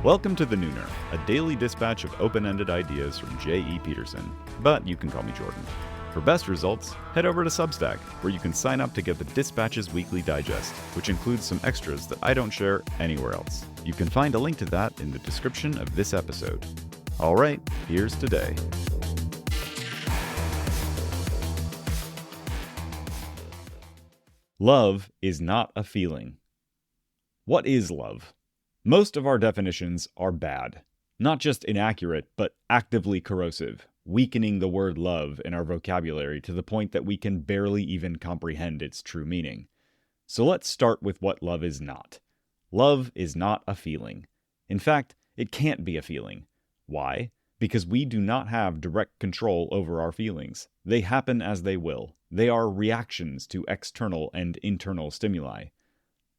Welcome to The Nooner, a daily dispatch of open-ended ideas from J.E. Peterson, but you can call me Jordan. For best results, head over to Substack, where you can sign up to get the Dispatch's Weekly Digest, which includes some extras that I don't share anywhere else. You can find a link to that in the description of this episode. Alright, here's today. Love is not a feeling. What is love? Most of our definitions are bad. Not just inaccurate, but actively corrosive, weakening the word love in our vocabulary to the point that we can barely even comprehend its true meaning. So let's start with what love is not. Love is not a feeling. In fact, it can't be a feeling. Why? Because we do not have direct control over our feelings. They happen as they will. They are reactions to external and internal stimuli.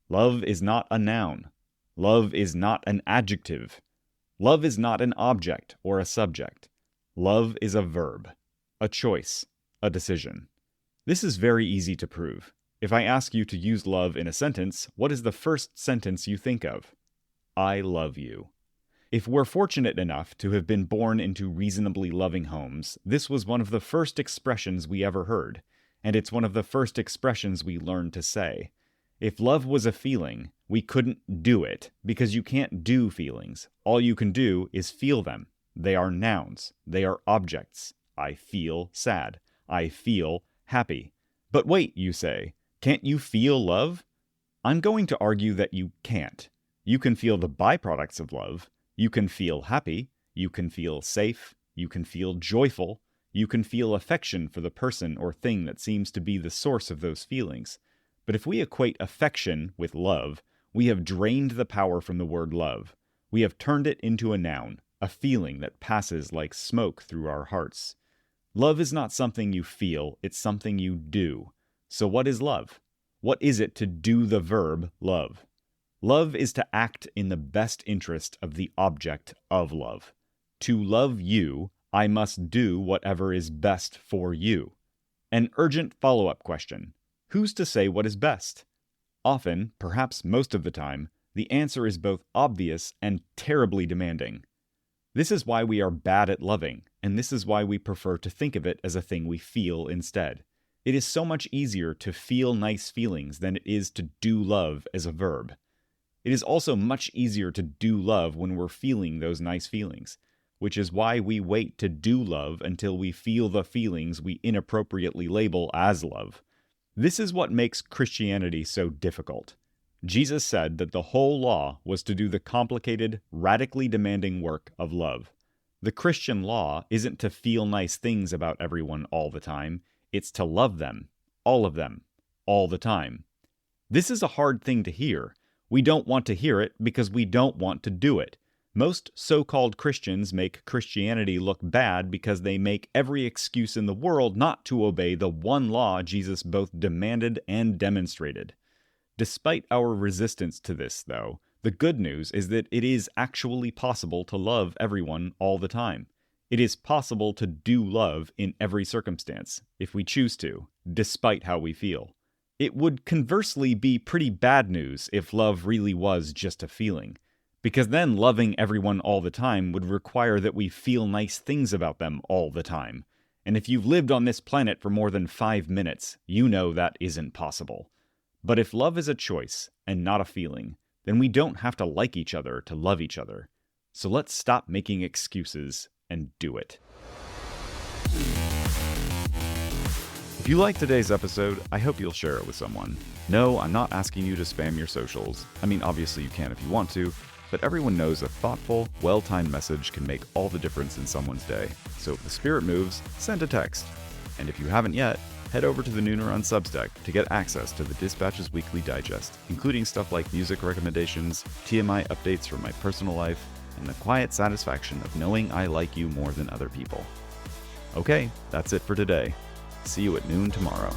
Love is not a noun. Love is not an adjective. Love is not an object or a subject. Love is a verb, a choice, a decision. This is very easy to prove. If I ask you to use love in a sentence, what is the first sentence you think of? I love you. If we're fortunate enough to have been born into reasonably loving homes, this was one of the first expressions we ever heard, and it's one of the first expressions we learned to say. If love was a feeling, we couldn't do it, because you can't do feelings. All you can do is feel them. They are nouns. They are objects. I feel sad. I feel happy. But wait, you say, can't you feel love? I'm going to argue that you can't. You can feel the byproducts of love. You can feel happy. You can feel safe. You can feel joyful. You can feel affection for the person or thing that seems to be the source of those feelings. But if we equate affection with love, we have drained the power from the word love. We have turned it into a noun, a feeling that passes like smoke through our hearts. Love is not something you feel, it's something you do. So what is love? What is it to do the verb love? Love is to act in the best interest of the object of love. To love you, I must do whatever is best for you. An urgent follow-up question. Who's to say what is best? Often, perhaps most of the time, the answer is both obvious and terribly demanding. This is why we are bad at loving, and this is why we prefer to think of it as a thing we feel instead. It is so much easier to feel nice feelings than it is to do love as a verb. It is also much easier to do love when we're feeling those nice feelings, which is why we wait to do love until we feel the feelings we inappropriately label as love. This is what makes Christianity so difficult. Jesus said that the whole law was to do the complicated, radically demanding work of love. The Christian law isn't to feel nice things about everyone all the time, it's to love them, all the time. This is a hard thing to hear. We don't want to hear it because we don't want to do it. Most so-called Christians make Christianity look bad because they make every excuse in the world not to obey the one law Jesus both demanded and demonstrated. Despite our resistance to this, though, the good news is that it is actually possible to love everyone all the time. It is possible to do love in every circumstance, if we choose to, despite how we feel. It would conversely be pretty bad news if love really was just a feeling, because then loving everyone all the time would require that we feel nice things about them all the time. And if you've lived on this planet for more than 5 minutes, you know that isn't possible. But if love is a choice and not a feeling, then we don't have to like each other to love each other. So let's stop making excuses and do it. If you liked today's episode, I hope you'll share it with someone. No, I'm not asking you to spam your socials. I mean, obviously you can if you want to, but everyone knows a thoughtful, well-timed message can make all the difference in someone's day. So if the spirit moves, send a text. And if you haven't yet, head over to The Nooner on Substack to get access to the Dispatch's Weekly Digest, including stuff like music recommendations, TMI updates from my personal life, and the quiet satisfaction of knowing I like you more than other people. Okay, that's it for today. See you at noon tomorrow.